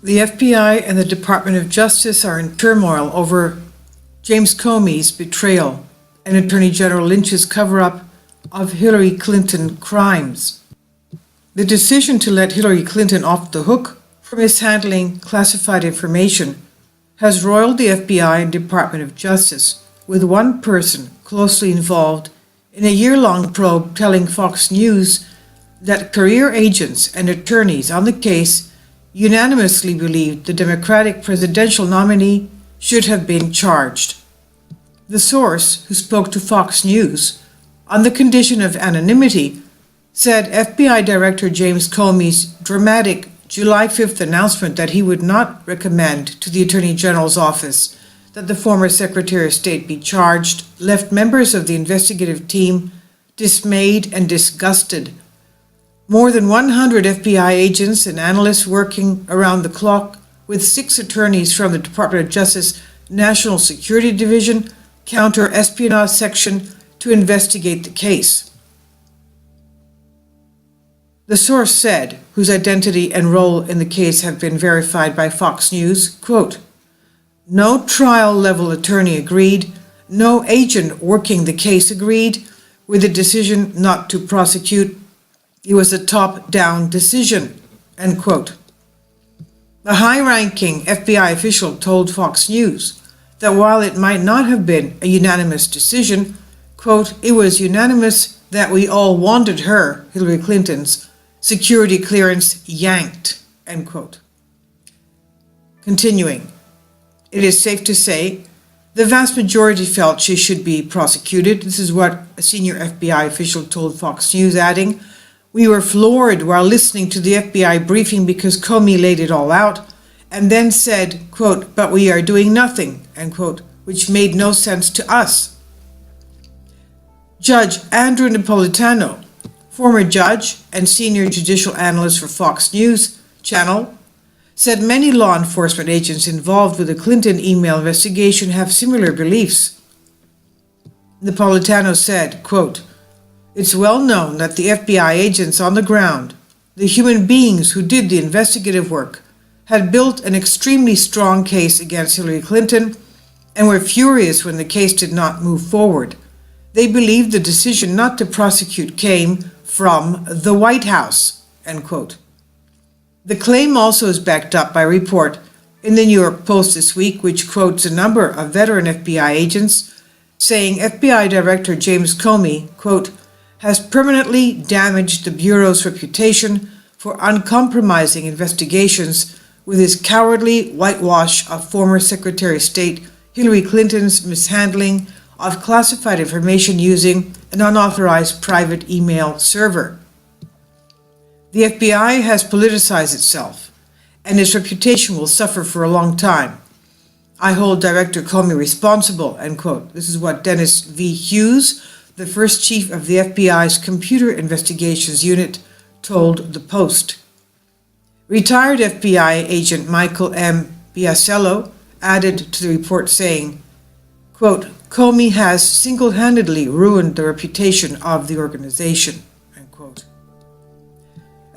The FBI and the Department of Justice are in turmoil over James Comey's betrayal and Attorney General Lynch's cover-up of Hillary Clinton crimes. The decision to let Hillary Clinton off the hook for mishandling classified information has roiled the FBI and Department of Justice, with one person closely involved in a year-long probe telling Fox News that career agents and attorneys on the case unanimously believed the Democratic presidential nominee should have been charged. The source, who spoke to Fox News on the condition of anonymity, said FBI Director James Comey's dramatic July 5th announcement that he would not recommend to the Attorney General's office that the former Secretary of State be charged left members of the investigative team dismayed and disgusted. More than 100 FBI agents and analysts working around the clock, with 6 attorneys from the Department of Justice National Security Division Counter-Espionage Section to investigate the case. The source said, whose identity and role in the case have been verified by Fox News, quote, "No trial-level attorney agreed, no agent working the case agreed with the decision not to prosecute. It was a top-down decision," end quote. A high-ranking FBI official told Fox News that while it might not have been a unanimous decision, quote, "it was unanimous that we all wanted her, Hillary Clinton's, security clearance yanked," end quote. Continuing, "It is safe to say the vast majority felt she should be prosecuted." This is what a senior FBI official told Fox News, adding, "We were floored while listening to the FBI briefing because Comey laid it all out and then said, quote, 'but we are doing nothing,' end quote, which made no sense to us." Judge Andrew Napolitano, former judge and senior judicial analyst for Fox News Channel, said many law enforcement agents involved with the Clinton email investigation have similar beliefs. Napolitano said, quote, "It's well known that the FBI agents on the ground, the human beings who did the investigative work, had built an extremely strong case against Hillary Clinton and were furious when the case did not move forward. They believed the decision not to prosecute came from the White House," end quote. The claim also is backed up by a report in the New York Post this week, which quotes a number of veteran FBI agents saying FBI Director James Comey, quote, "has permanently damaged the Bureau's reputation for uncompromising investigations with his cowardly whitewash of former Secretary of State Hillary Clinton's mishandling of classified information using an unauthorized private email server. The FBI has politicized itself, and its reputation will suffer for a long time. I hold Director Comey responsible," end quote. This is what Dennis V. Hughes, the first chief of the FBI's Computer Investigations Unit, told the Post. Retired FBI agent Michael M. Biasello added to the report saying, quote, "Comey has single-handedly ruined the reputation of the organization," end quote.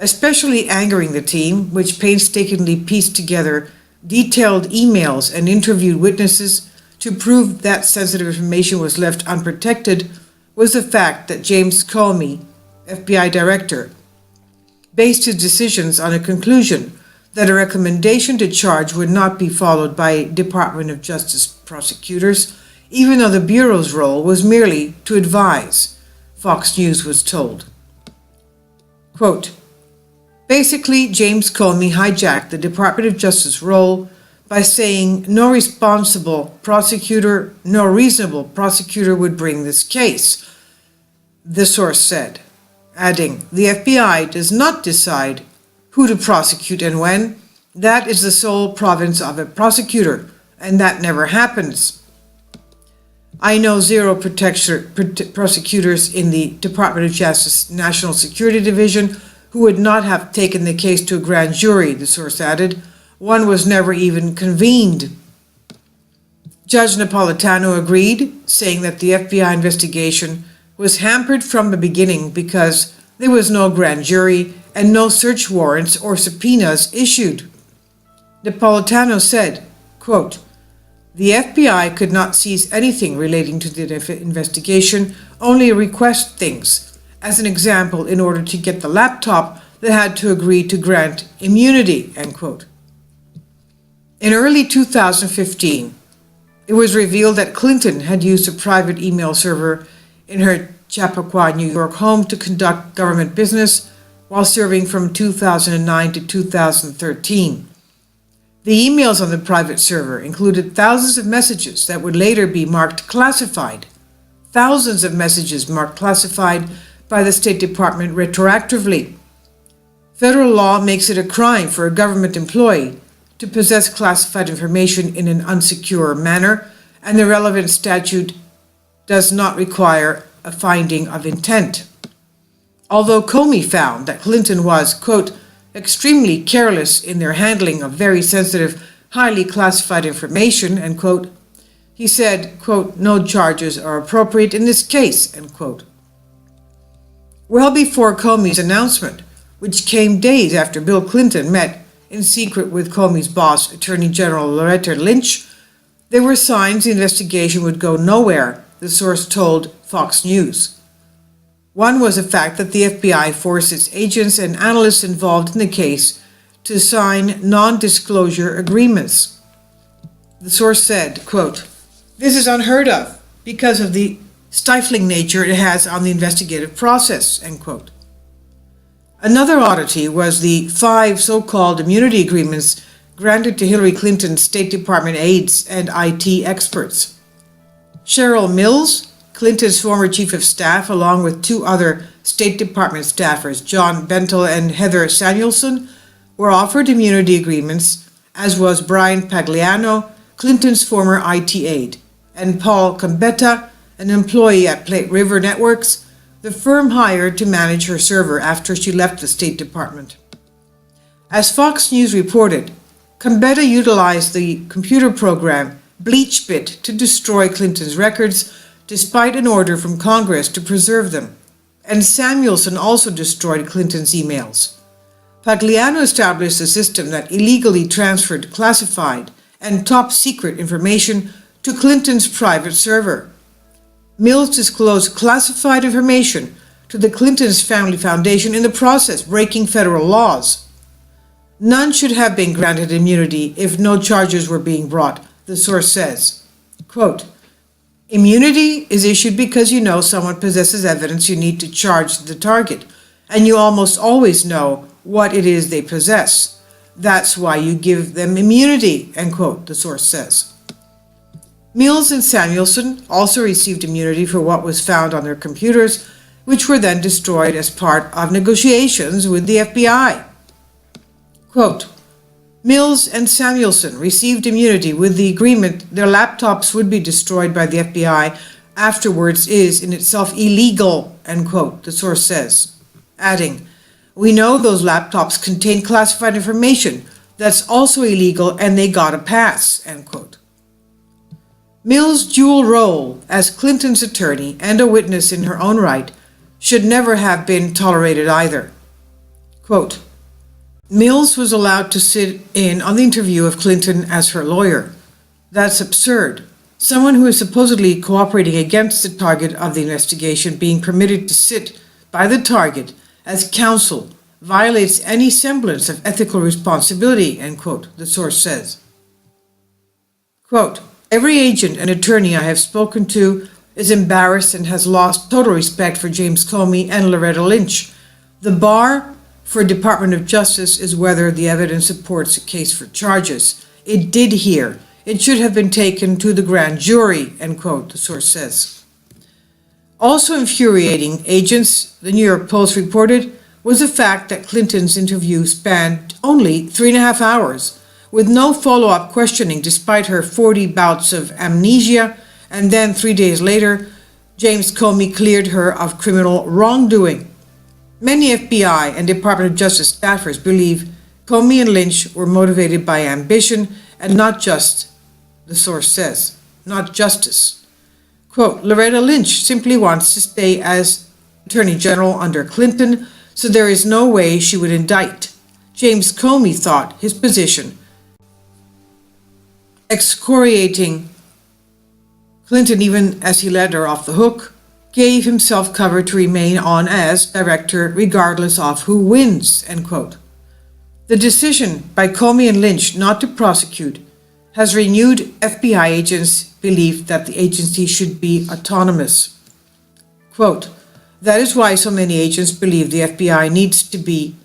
Especially angering the team, which painstakingly pieced together detailed emails and interviewed witnesses to prove that sensitive information was left unprotected, was the fact that James Comey, FBI Director, based his decisions on a conclusion that a recommendation to charge would not be followed by Department of Justice prosecutors, even though the Bureau's role was merely to advise, Fox News was told. Quote, "Basically, James Comey hijacked the Department of Justice role by saying no responsible prosecutor, no reasonable prosecutor would bring this case," the source said, adding, "The FBI does not decide who to prosecute and when. That is the sole province of a prosecutor, and that never happens. I know 0 prosecutors in the Department of Justice National Security Division who would not have taken the case to a grand jury," the source added. "One was never even convened." Judge Napolitano agreed, saying that the FBI investigation was hampered from the beginning because there was no grand jury and no search warrants or subpoenas issued. Napolitano said, quote, "The FBI could not seize anything relating to the investigation, only request things, as an example, in order to get the laptop that had to agree to grant immunity," end quote. In early 2015, it was revealed that Clinton had used a private email server in her Chappaqua, New York home to conduct government business while serving from 2009 to 2013. The emails on the private server included thousands of messages that would later be marked classified. Thousands of messages marked classified by the State Department retroactively. Federal law makes it a crime for a government employee to possess classified information in an unsecure manner, and the relevant statute does not require a finding of intent. Although Comey found that Clinton was, quote, "extremely careless in their handling of very sensitive, highly classified information," end quote, he said, quote, "no charges are appropriate in this case," end quote. Well before Comey's announcement, which came days after Bill Clinton met in secret with Comey's boss, Attorney General Lynch, there were signs the investigation would go nowhere, the source told Fox News. One was the fact that the FBI forced its agents and analysts involved in the case to sign non-disclosure agreements. The source said, quote, "This is unheard of because of the stifling nature it has on the investigative process," end quote. Another oddity was the 5 so-called immunity agreements granted to Hillary Clinton's State Department aides and IT experts. Cheryl Mills, Clinton's former chief of staff, along with 2 other State Department staffers, John Bentel and Heather Samuelson, were offered immunity agreements, as was Brian Pagliano, Clinton's former IT aide, and Paul Gambetta, an employee at Plate River Networks, the firm hired to manage her server after she left the State Department. As Fox News reported, Gambetta utilized the computer program BleachBit to destroy Clinton's records despite an order from Congress to preserve them, and Samuelson also destroyed Clinton's emails. Pagliano established a system that illegally transferred classified and top-secret information to Clinton's private server. Mills disclosed classified information to the Clinton's Family Foundation in the process, breaking federal laws. None should have been granted immunity if no charges were being brought, the source says. Quote, "Immunity is issued because you know someone possesses evidence you need to charge the target, and you almost always know what it is they possess. That's why you give them immunity," end quote, the source says. Mills and Samuelson also received immunity for what was found on their computers, which were then destroyed as part of negotiations with the FBI. Quote, "Mills and Samuelson received immunity with the agreement their laptops would be destroyed by the FBI afterwards is in itself illegal," end quote, the source says, adding, "We know those laptops contain classified information that's also illegal and they got a pass," end quote. Mills' dual role as Clinton's attorney and a witness in her own right should never have been tolerated either. Quote, "Mills was allowed to sit in on the interview of Clinton as her lawyer. That's absurd. Someone who is supposedly cooperating against the target of the investigation being permitted to sit by the target as counsel violates any semblance of ethical responsibility," end quote, the source says. Quote, "Every agent and attorney I have spoken to is embarrassed and has lost total respect for James Comey and Loretta Lynch. The bar for Department of Justice is whether the evidence supports a case for charges. It did here. It should have been taken to the grand jury," end quote, the source says. Also infuriating agents, the New York Post reported, was the fact that Clinton's interview spanned only 3.5 hours, with no follow-up questioning despite her 40 bouts of amnesia, and then 3 days later, James Comey cleared her of criminal wrongdoing. Many FBI and Department of Justice staffers believe Comey and Lynch were motivated by ambition and not just, the source says, not justice. Quote, "Loretta Lynch simply wants to stay as Attorney General under Clinton, so there is no way she would indict. James Comey thought his position excoriating Clinton even as he let her off the hook, gave himself cover to remain on as director regardless of who wins, end quote. The decision by Comey and Lynch not to prosecute has renewed FBI agents' belief that the agency should be autonomous. Quote, that is why so many agents believe the FBI needs to be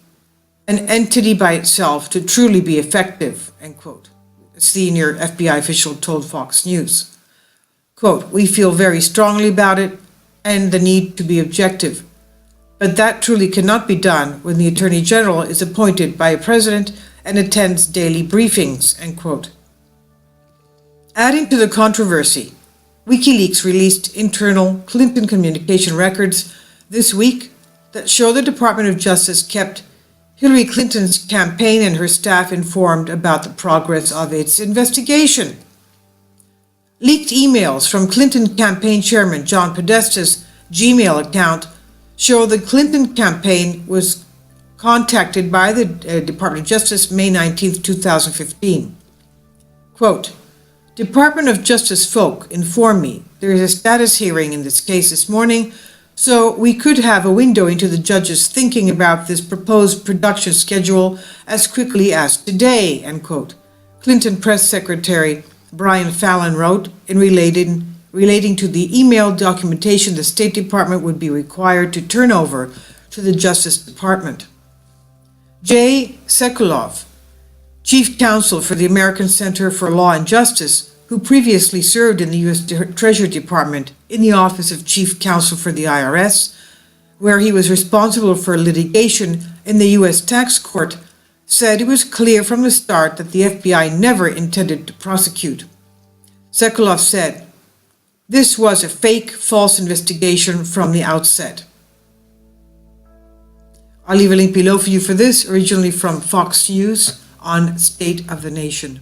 an entity by itself to truly be effective, end quote. A senior FBI official told Fox News. Quote, we feel very strongly about it and the need to be objective. But that truly cannot be done when the Attorney General is appointed by a president and attends daily briefings, end quote. Adding to the controversy, WikiLeaks released internal Clinton communication records this week that show the Department of Justice kept Hillary Clinton's campaign and her staff informed about the progress of its investigation. Leaked emails from Clinton campaign chairman John Podesta's Gmail account show the Clinton campaign was contacted by the Department of Justice May 19, 2015. Quote, Department of Justice folk informed me there is a status hearing in this case this morning, so we could have a window into the judge's thinking about this proposed production schedule as quickly as today, end quote. Clinton Press Secretary Brian Fallon wrote in relating to the email documentation the State Department would be required to turn over to the Justice Department. Jay Sekulow, Chief Counsel for the American Center for Law and Justice, who previously served in the U.S. Treasury Department in the Office of Chief Counsel for the IRS, where he was responsible for litigation in the U.S. Tax Court, said it was clear from the start that the FBI never intended to prosecute. Sekulow said, this was a fake, false investigation from the outset. I'll leave a link below for you for this, originally from Fox News on State of the Nation.